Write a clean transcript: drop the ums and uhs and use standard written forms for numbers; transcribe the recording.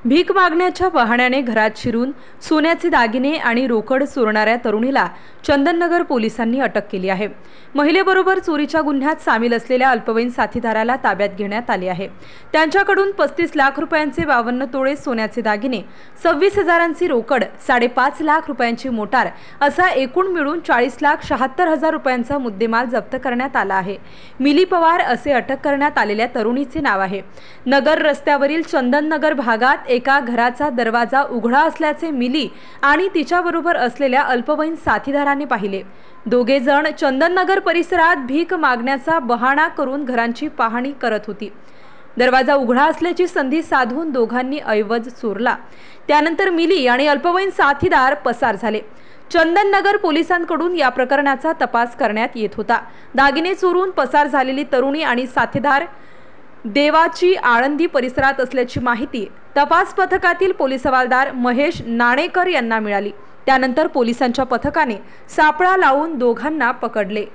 भीक मागण्याच्या बहाण्याने घरात शिरून सोन्याचे दागिने आणि रोकड चोरणाऱ्या तरुणीला चंदननगर पोलिसांनी अटक केली आहे। महिलेबरोबर चोरीच्या गुन्ह्यात सामील असलेल्या अल्पवयीन साथीदाराला ताब्यात घेण्यात आले आहे। त्यांच्याकडून 35 लाख रुपयांचे 52 तोळे सोन्याचे दागिने, 26,000ची रोकड, 5.5 लाख रुपयांची मोटार असा एकूण मिळून 40,76,000 रुपयांचा मुद्देमाल जप्त करण्यात आला आहे। मिली पवार असे अटक करण्यात आलेल्या तरुणीचे नाव आहे। नगर रस्त्यावरील चंदननगर भागात एका घराचा दरवाजा उघडा असल्याचे मिली आणि तिच्याबरोबर असलेल्या अल्पवयीन साथीदाराने पाहिले। दोघे जण चंदननगर परिसरात भीक मागण्याचा बहाणा करून घरांची पाहणी करत होती। दरवाजा उघडा असल्याची संधी साधून दोघांनी ऐवज चोरला। त्यानंतर मिली आणि अल्पवयीन साथीदार पसार झाले। चंदननगर पोलिसांकडून या प्रकरणाचा तपास करण्यात येत होता। दागिने चोरून पसार झालेली तरुणी आणि साथीदार देवाची आळंदी परिसरात असल्याची माहिती तपास पथकातील पोलीस हवालदार महेश नाणेकर यांना मिळाली। त्यानंतर पोलिसांच्या पथकाने सापळा लावून दोघांना पकडले।